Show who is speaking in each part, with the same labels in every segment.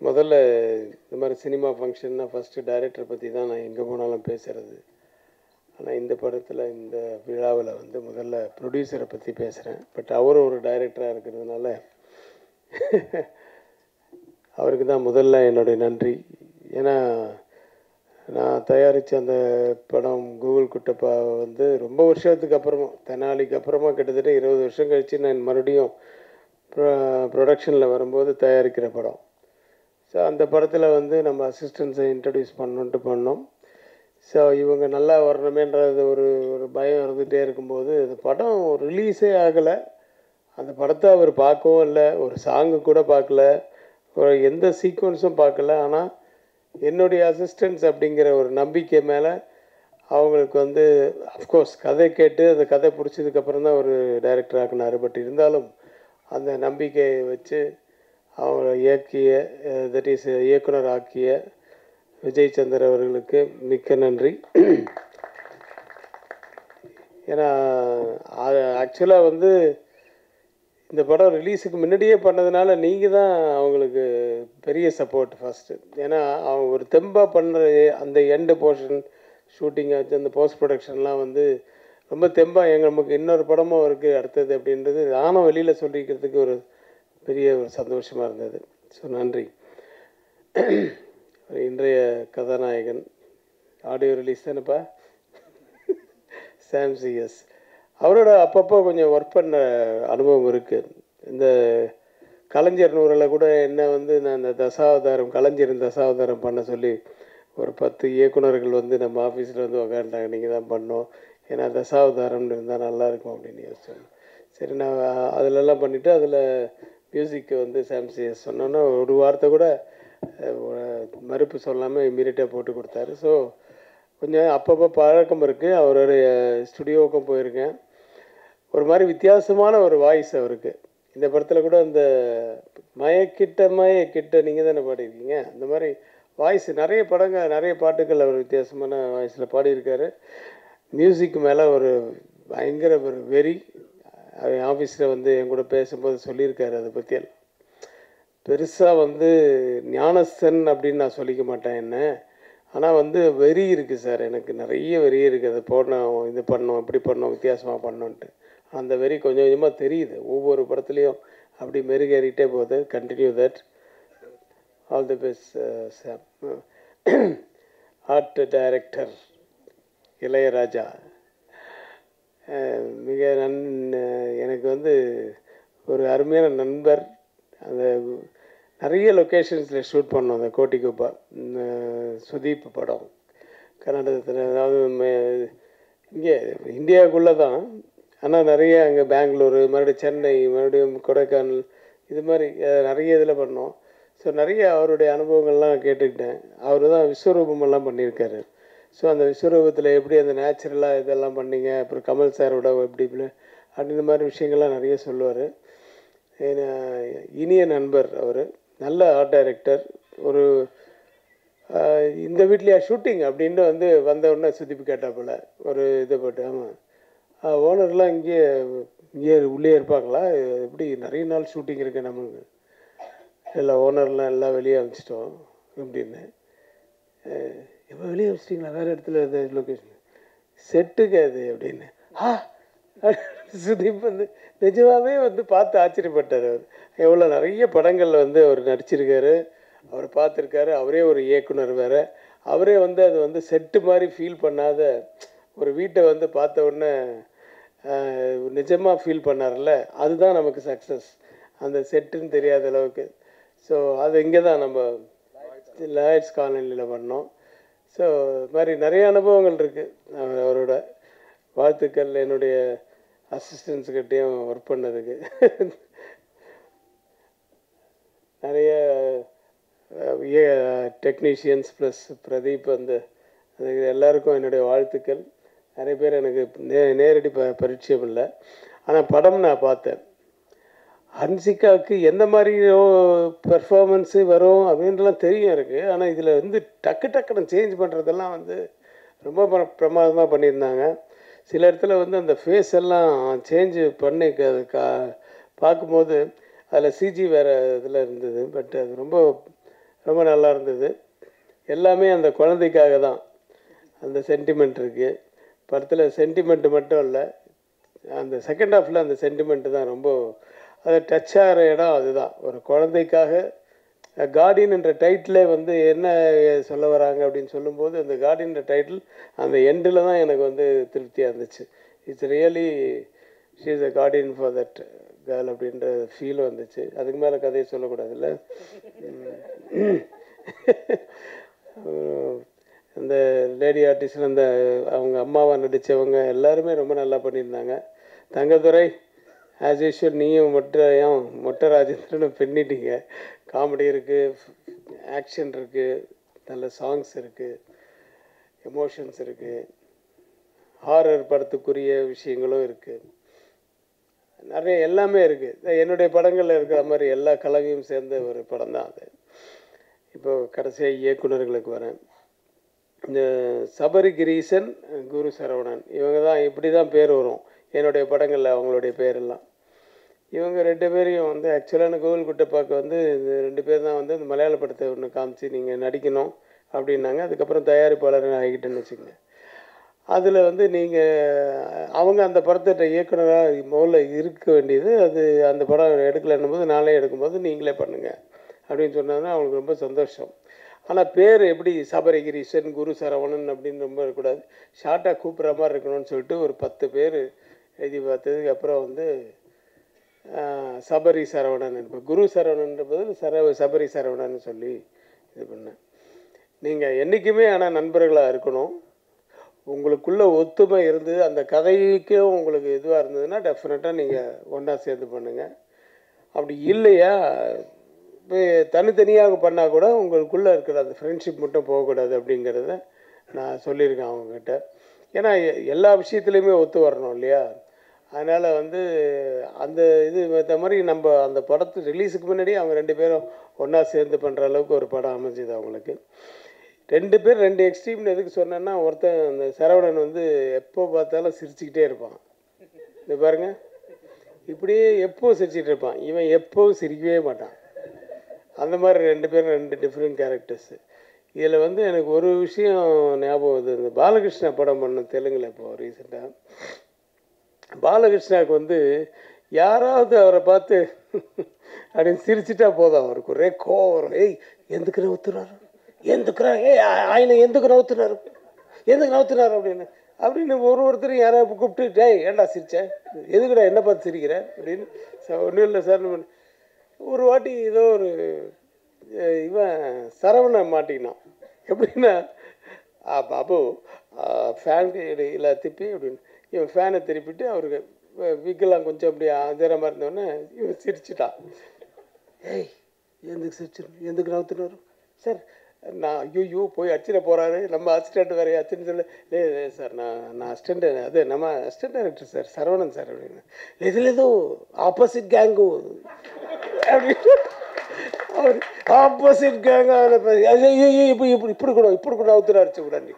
Speaker 1: முதல்ல இந்த மாதிரி சினிமா ஃபங்க்ஷன்னா ஃபஸ்ட்டு டைரக்டரை பற்றி தான் நான் எங்கே போனாலும் பேசுகிறது. ஆனால் இந்த படத்தில் இந்த விழாவில் வந்து முதல்ல ப்ரொடியூசரை பற்றி பேசுகிறேன். பட் அவரும் ஒரு டைரக்டராக இருக்கிறதுனால அவருக்கு தான் முதல்ல என்னுடைய நன்றி. ஏன்னா நான் தயாரித்த அந்த படம் கூகுள் குட்டப்பா வந்து ரொம்ப வருஷத்துக்கு அப்புறமா, தெனாலிக்கு அப்புறமா கிட்டத்தட்ட 20 வருஷம் கழித்து நான் மறுபடியும் ப்ரொடக்ஷனில் வரும்போது தயாரிக்கிற படம். ஸோ அந்த படத்தில் வந்து நம்ம அசிஸ்டன்ஸை இன்ட்ரடியூஸ் பண்ணோம். ஸோ இவங்க நல்லா வரணுமேன்றது ஒரு ஒரு பயம் இருந்துகிட்டே இருக்கும்போது அந்த படம் ரிலீஸே ஆகலை. அந்த படத்தை அவர் பார்க்கவும் இல்லை, ஒரு சாங்கு கூட பார்க்கல, ஒரு எந்த சீக்வன்ஸும் பார்க்கல. ஆனால் என்னுடைய அசிஸ்டன்ஸ் அப்படிங்கிற ஒரு நம்பிக்கை மேலே அவங்களுக்கு வந்து அஃப்கோர்ஸ் கதை கேட்டு அந்த கதை பிடிச்சதுக்கப்புறம் தான் ஒரு டைரக்டர் ஆக்குனார். பட் இருந்தாலும் அந்த நம்பிக்கையை வச்சு அவங்கள இயக்கிய, தட் இஸ் இயக்குனர் ஆக்கிய விஜய் சந்தர் அவர்களுக்கு மிக்க நன்றி. ஏன்னா ஆக்சுவலாக வந்து இந்த படம் ரிலீஸுக்கு முன்னாடியே பண்ணதுனால நீங்கள் தான் அவங்களுக்கு பெரிய சப்போர்ட் ஃபஸ்ட்டு. ஏன்னா அவங்க ஒரு தெம்பாக பண்ணுற அந்த எண்டு போர்ஷன் ஷூட்டிங் ஆச்சு, அந்த போஸ்ட் ப்ரொடக்ஷன்லாம் வந்து ரொம்ப தெம்பாக நமக்கு இன்னொரு படமும் இருக்குது அடுத்தது அப்படின்றது நானும் வெளியில் சொல்லிக்கிறதுக்கு ஒரு பெரிய ஒரு சந்தோஷமாக இருந்தது. ஸோ நன்றி. இன்றைய கதாநாயகன் ஆடியோ ரிலீஸ் தானேப்பா, சாம் சிஎஸ். அவரோட அப்பப்போ கொஞ்சம் ஒர்க் பண்ண அனுபவம் இருக்குது. இந்த கலைஞர் நூறில் கூட என்ன வந்து நான் இந்த கலைஞரின் தசாவதாரம் பண்ண சொல்லி ஒரு 10 இயக்குநர்கள் வந்து நம்ம ஆஃபீஸில் வந்து உக்காண்டாங்க, நீங்கள் தான் பண்ணோம், ஏன்னா தசாவதாரம்னு இருந்தால் நல்லாயிருக்கும் அப்படின்னு யோசிச்சோம். சரி, நான் அதிலெல்லாம் பண்ணிவிட்டு அதில் மியூசிக்கு வந்து சாம் சிஎஸ் சொன்னோன்னா ஒரு வார்த்தை கூட மறுப்பு சொல்லாமல் இம்மீடியட்டாக போட்டு கொடுத்தாரு. ஸோ கொஞ்சம் அப்பப்போ பழக்கம் இருக்குது. அவருடைய ஸ்டுடியோவுக்கும் போயிருக்கேன். ஒரு மாதிரி வித்தியாசமான ஒரு வாய்ஸ் அவருக்கு. இந்த படத்தில் கூட இந்த மயக்கிட்ட நீங்கள் தானே பாடியிருக்கீங்க, அந்த மாதிரி வாய்ஸ் நிறைய பாட்டுகள் அவர் வித்தியாசமான வாய்ஸில் பாடியிருக்காரு. மியூசிக் மேலே ஒரு பயங்கர ஒரு வெறி. அவன் ஆஃபீஸில் வந்து என் கூட பேசும்போது சொல்லியிருக்காரு. அதை பற்றியெல்லாம் பெருசாக வந்து ஞானஸ்தன் அப்படின்னு நான் சொல்லிக்க மாட்டேன் என்ன, ஆனால் வந்து வெறி இருக்குது சார், எனக்கு நிறைய வெறி இருக்குது. அதை போடணும், இது பண்ணோம், இப்படி பண்ணோம், வித்தியாசமாக பண்ணோன்ட்டு. அந்த வெறி கொஞ்சம் கொஞ்சமாக தெரியுது ஒவ்வொரு படத்துலேயும், அப்படி மெருகேறிட்டே போகுது. Continue that. All the best Sam. Art director Ilaiyaraaja மிக எனக்கு வந்து ஒரு அருமையான நண்பர். அந்த நிறைய லொக்கேஷன்ஸில் ஷூட் பண்ணோம். அந்த கோட்டிக்குப்பா சுதீப் படம் கர்நாடகத்தில், அதாவது இங்கே இந்தியாவுக்குள்ளே தான், ஆனால் நிறைய அங்கே பெங்களூரு, மறுபடியும் சென்னை, மறுபடியும் கொடைக்கானல், இது மாதிரி நிறைய இதில் பண்ணோம். ஸோ நிறைய அவருடைய அனுபவங்கள்லாம் கேட்டுக்கிட்டேன். அவர் தான் விஸ்வரூபமெல்லாம் பண்ணியிருக்காரு. ஸோ அந்த விஸ்வரூபத்தில் எப்படி அந்த நேச்சுரலாக இதெல்லாம் பண்ணிங்க, அப்புறம் கமல் சாரோட எப்படி அப்படி இந்த மாதிரி விஷயங்கள்லாம் நிறைய சொல்லுவார். இனிய நண்பர் அவர், நல்ல ஆர்ட் டைரக்டர். ஒரு இந்த வீட்லையா ஷூட்டிங் அப்படின்ட்டு வந்து வந்த உடனே சுத்திப்பு கேட்டாப்புல ஒரு இதை போட்டு, ஆமாம் ஓனர்லாம் இங்கே உள்ளே இருப்பாங்களா, எப்படி நிறைய நாள் ஷூட்டிங் இருக்குது நமக்கு, இல்லை ஓனர்லாம் எல்லாம் வெளியே அனுப்பிச்சிட்டோம் அப்படின்னு. எப்போ வெளியே அனுப்பிச்சிட்டிங்களா, வேறு இடத்துல லொக்கேஷன் செட்டுக்கு அது அப்படின்னு. சுதீப் வந்து நிஜமாகவே வந்து பார்த்து ஆச்சரியப்பட்டார். அவர் எவ்வளோ நிறைய படங்களில் வந்து அவர் நடிச்சிருக்காரு, அவர் பார்த்துருக்காரு. அவரே ஒரு இயக்குனர் வேறு. அவரே வந்து அது வந்து செட்டு மாதிரி ஃபீல் பண்ணாத ஒரு வீட்டை வந்து பார்த்த உடனே நிஜமாக ஃபீல் பண்ணார்ல, அதுதான் நமக்கு சக்ஸஸ். அந்த செட்டுன்னு தெரியாத அளவுக்கு. ஸோ அது இங்கே தான் நம்ம லாய்ட்ஸ் காலனியில் பண்ணோம். ஸோ இது மாதிரி நிறைய அனுபவங்கள் இருக்குது அவரோட. வாழ்த்துக்கள் என்னுடைய அசிஸ்டன்ஸுக்கிட்டேயும் ஒர்க் பண்ணதுக்கு. நிறைய டெக்னீஷியன்ஸ் ப்ளஸ் பிரதீப், அந்த எல்லாருக்கும் என்னுடைய வாழ்த்துக்கள். நிறைய பேர் எனக்கு நேரடி பரிச்சயம் இல்லை, ஆனால் படம் நான் பார்த்தேன். ஹன்சிகாவுக்கு எந்த மாதிரி பெர்ஃபார்மன்ஸு வரும் அப்படின்றலாம் தெரியும் எனக்கு. ஆனால் இதில் வந்து டக்குன்னு சேஞ்ச் பண்ணுறதெல்லாம் வந்து ரொம்ப பிரமாதமாக பண்ணியிருந்தாங்க. சில இடத்துல வந்து அந்த ஃபேஸ் எல்லாம் சேஞ்சு பண்ணி பார்க்கும்போது அதில் சிஜி வேறு இதில் இருந்தது. பட் அது ரொம்ப ரொம்ப நல்லா இருந்தது. எல்லாமே அந்த குழந்தைக்காக தான். அந்த சென்டிமெண்ட் இருக்குது படத்தில். சென்டிமெண்ட் மட்டும் இல்லை, அந்த செகண்ட் ஹாஃபில் அந்த சென்டிமெண்ட்டு தான் ரொம்ப அது டச் ஆகிற இடம். அதுதான் ஒரு குழந்தைக்காக. கார்டியன் என்ற டைட்டிலே வந்து என்ன சொல்ல வராங்க அப்படின்னு சொல்லும்போது, அந்த கார்டியன்ற டைட்டில் அந்த எண்டில் தான் எனக்கு வந்து திருப்தியாக இருந்துச்சு. It's really she is a Guardian for that girl அப்படின்ற ஃபீல் வந்துச்சு. அதுக்கு மேலே கதையை சொல்லக்கூடாதுல்ல. அந்த லேடி ஆர்டிஸ்டில் அந்த அவங்க அம்மாவை நடித்தவங்க எல்லாருமே ரொம்ப நல்லா பண்ணியிருந்தாங்க. தங்கதுரை ஆஸ் யூஷுவல், நீயும் மொட்டை ராஜேந்திரனும் பின்னிட்டீங்க. காமெடி இருக்குது, ஆக்ஷன் இருக்குது, நல்ல சாங்ஸ் இருக்குது, எமோஷன்ஸ் இருக்குது, ஹாரர் படத்துக்குரிய விஷயங்களும் இருக்குது, நிறைய எல்லாமே இருக்குது. என்னுடைய படங்களில் இருக்கிற மாதிரி எல்லா கலவையும் சேர்ந்த ஒரு படம் தான் அது. இப்போது கடைசியாக இயக்குநர்களுக்கு வரேன். இந்த சபரி கிரீசன், குரு சரவணன், இவங்க தான் இப்படி தான் பேர் வரும் என்னுடைய படங்களில். அவங்களுடைய பேரெல்லாம் இவங்க ரெண்டு பேரையும் வந்து ஆக்சுவலான கோவில் குட்டைப்பாக்கு வந்து இந்த ரெண்டு பேர் தான் வந்து இந்த மலையாள படத்தை ஒன்று காமிச்சு நீங்கள் நடிக்கணும் அப்படின்னாங்க. அதுக்கப்புறம் தயாரிப்பாளர் ஆகிட்டேன்னு வச்சுக்கோங்க. அதில் வந்து நீங்கள் அவங்க அந்த படத்தை இயக்குனராக முதல்ல இருக்க வேண்டியது. அது அந்த படம் எடுக்கலைன்னும் போது நாளே எடுக்கும்போது நீங்களே பண்ணுங்கள் அப்படின்னு சொன்னாங்கன்னா அவங்களுக்கு ரொம்ப சந்தோஷம். ஆனால் பேர் எப்படி சபரிகிரீசன், குரு சரவணன் அப்படின்னு ரொம்ப இருக்கக்கூடாது, ஷார்ட்டாக கூப்பிட்ற மாதிரி இருக்கணும்னு சொல்லிட்டு ஒரு 10 பேர் எழுதி பார்த்ததுக்கு அப்புறம் வந்து சபரி சரவணன், இப்போ குரு சரவணன்ற பதில் சபரி சரவணன் சொல்லி இது பண்ணேன். நீங்கள் என்றைக்குமே ஆனால் நண்பர்களாக இருக்கணும். உங்களுக்குள்ளே ஒத்துமை இருந்து அந்த கதைக்கும் உங்களுக்கு இதுவாக இருந்ததுன்னா டெஃபினட்டாக நீங்கள் ஒன்றா சேர்ந்து பண்ணுங்கள். அப்படி இல்லையா தனித்தனியாக பண்ணால் கூட உங்களுக்குள்ளே இருக்கிற அந்த ஃப்ரெண்ட்ஷிப் மட்டும் போகக்கூடாது அப்படிங்கிறத நான் சொல்லியிருக்கேன் அவங்கக்கிட்ட. ஏன்னா எல்லா விஷயத்துலையுமே ஒத்து வரணும் இல்லையா. அதனால் வந்து அந்த இது இந்த மாதிரி நம்ம அந்த படத்து ரிலீஸுக்கு முன்னாடி அவங்க 2 பேரும் ஒன்றா சேர்ந்து பண்ணுற அளவுக்கு ஒரு படம் அமைஞ்சுது அவங்களுக்கு. 2 பேர் 2 எக்ஸ்ட்ரீம்னு எதுக்கு சொன்னேன்னா, ஒருத்தன் அந்த சரவணன் வந்து எப்போ பார்த்தாலும் சிரிச்சுக்கிட்டே இருப்பான். இது பாருங்கள், இப்படியே எப்போவும் சிரிச்சுட்டு இருப்பான். இவன் எப்போவும் சிரிக்கவே மாட்டான். அந்த மாதிரி 2 பேரும் 2 டிஃப்ரெண்ட் கேரக்டர்ஸு. இதில் வந்து எனக்கு ஒரு விஷயம் ஞாபகம் வருது. இந்த பாலகிருஷ்ணா படம் பண்ண தெலுங்கில் இப்போது ரீசெண்டாக. பாலகிருஷ்ணாவுக்கு வந்து யாராவது அவரை பார்த்து அப்படின்னு சிரிச்சிட்டா போதும், அவருக்கு ஒரே கோவம் வரும். ஏய் எந்துக்கு நவுத்துறாரு, ఆయన ఎందుకు నవ్వుతున్నారు, ఎందుకు నవ్వుతున్నారు அப்படின்னு ஒருத்தரும் யாராவது கூப்பிட்டு, டேய் ஏன்டா சிரிச்சேன், எதுக்குடா என்ன பார்த்து சிரிக்கிற அப்படின்னு. ஒன்றும் இல்லை சார். ஒரு வாட்டி ஏதோ ஒரு இவன் சரவணன் மாட்டிக்கினான். எப்படின்னா, பாபு ஃபேன் இல்லை திப்பி அப்படின்னு இவன் ஃபேனை திருப்பிட்டு அவருக்கு விக்கெல்லாம் கொஞ்சம் அப்படி அதிர மாதிரி இருந்தோடனே இவன் சிரிச்சிட்டான். ஏய் எதுக்கு சிரிச்சு, எதுக்கு நவுத்துனாரு சார், நான் ஐயோ போய் அச்சிட போகிறாரு, நம்ம அசிஸ்டண்ட் வேறு அச்சுன்னு சொல்ல. இல்லை சார், நான் அசிஸ்டண்ட், அது நம்ம assistant director sir Saravanan sir அப்படின்னு. இதில் ஏதோ ஆப்போசிட் கேங்கு அப்படின்னு அவர் ஆப்போசிட் கேங்காக இப்போ இப்படி கூட அவுத்துறாச்சு கூட நீ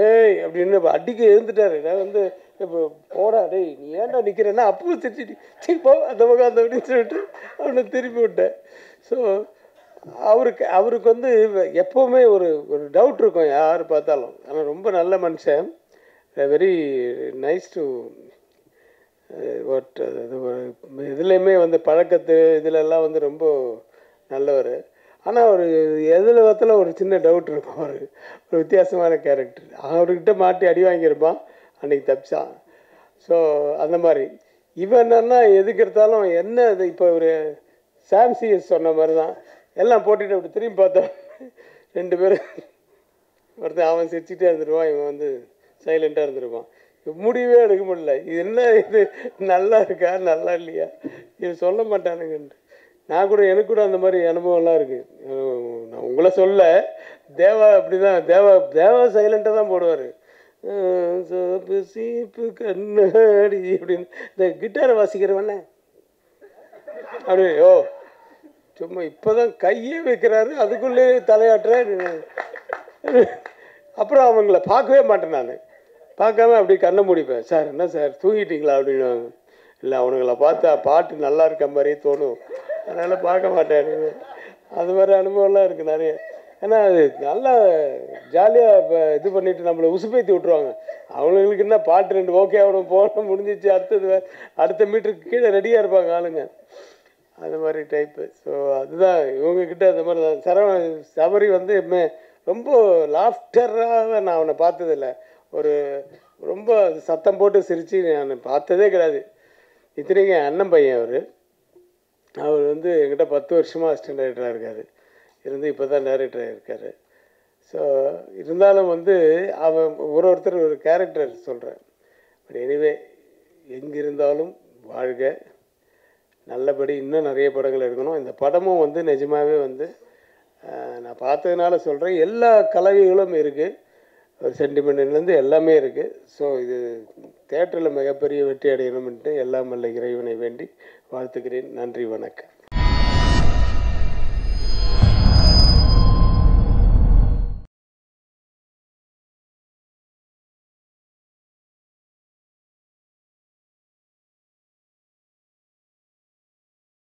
Speaker 1: ஏய் அப்படின்னு அடிக்க எழுந்துட்டாரு. நான் வந்து இப்போ போடா டேய் நீ ஏன்டா நிற்கிறேன்னா அப்பவும் சிரிச்சிட்டு போ அந்த பக்கம் அந்த அப்படின்னு சொல்லிட்டு அவனை திருப்பி விட்டேன். ஸோ அவருக்கு வந்து எப்போவுமே ஒரு டவுட் இருக்கும் யார் பார்த்தாலும். ஆனால் ரொம்ப நல்ல மனுஷன், வெரி நைஸ் டு வாட் இதுலேயுமே வந்து பழக்கத்து இதிலெல்லாம் வந்து ரொம்ப நல்லவர். ஆனால் ஒரு எதில் பார்த்தாலும் ஒரு சின்ன டவுட் இருக்கும். ஒரு வித்தியாசமான கேரக்டர். அவர்கிட்ட மாட்டி அடி வாங்கியிருப்பான், அன்றைக்கி தப்பிச்சான். ஸோ அந்த மாதிரி இவன் என்னன்னா எதுக்கு எடுத்தாலும் என்ன இது. இப்போ ஒரு சாம்சிஎஸ் சொன்ன மாதிரி தான் எல்லாம் போட்டுட்டு அப்படி திரும்பி பார்த்தோம் 2 பேரும். ஒருத்தன் அவன் சிரிச்சுட்டே இருந்துருவான், இவன் வந்து சைலண்ட்டாக இருந்துருவான். முடிவே எடுக்க முடியல. இது என்ன, இது நல்லா இருக்கா நல்லா இல்லையா, இது சொல்ல மாட்டானுங்கன்ட்டு. நான் கூட எனக்கு கூட அந்த மாதிரி அனுபவம்லாம் இருக்குது. நான் உங்களை சொல்ல, தேவா அப்படி தான். தேவா சைலண்ட்டாக தான் போடுவார். சோப்பு சீப்பு கண்ணாடி அப்படின்னு இந்த கிட்டாரை வாசிக்கிறவண்ணே அப்படி ஓ சும்மா இப்போ தான் கையே வைக்கிறாரு, அதுக்குள்ளே தலையாட்டுற. அப்புறம் அவங்கள பார்க்கவே மாட்டேன். நான் பார்க்காம அப்படி கண்ணை முடிப்பேன். சார் என்ன சார் தூங்கிட்டீங்களா அப்படின்னு. இல்லை அவனுங்களை பார்த்தா பாட்டு நல்லா இருக்க மாதிரியே தோணும், அதனால் பார்க்க மாட்டேன். அது மாதிரி அனுபவம்லாம் இருக்குது நிறைய. ஏன்னா அது நல்லா ஜாலியாக இது பண்ணிவிட்டு நம்மளை உசுப்பேற்றி விட்ருவாங்க. அவங்களுக்கு என்ன பாட்டு 2 ஓகே ஆகணும் போகணும் முடிஞ்சிச்சு, அடுத்த மீட்டருக்கு கீழே ரெடியாக இருப்பாங்க ஆளுங்க. அது மாதிரி டைப்பு. ஸோ அதுதான் இவங்கக்கிட்ட அந்த மாதிரி தான். சபரி வந்து ரொம்ப லாஃப்டராக நான் அவனை பார்த்ததில்ல. ஒரு ரொம்ப சத்தம் போட்டு சிரித்து நான் பார்த்ததே கிடையாது. இத்தனைக்கும் என் அண்ணன் பையன் அவர் வந்து என்கிட்ட 10 வருஷமாக அசிஸ்டன்ட் டைரக்டராக இருக்கார். இருந்து இப்போ தான் டைரக்டர் ஆகியிருக்காரு. ஸோ இருந்தாலும் வந்து அவன் ஒருத்தர் ஒரு கேரக்டர் சொல்கிறேன். பட் எனிவே எங்கே இருந்தாலும் வாழ்க, நல்லபடி இன்னும் நிறைய படங்கள் எடுக்கணும். இந்த படமும் வந்து நிஜமாகவே வந்து நான் பார்த்ததுனால சொல்கிறேன், எல்லா கலவைகளும் இருக்குது. ஒரு சென்டிமெண்ட்லேருந்து எல்லாமே இருக்குது. ஸோ இது தியேட்டரில் மிகப்பெரிய வெற்றி அடையணும்ன்ட்டு எல்லாம் வல்ல இறைவனை வேண்டி வாழ்த்துக்கிறேன். நன்றி, வணக்கம்.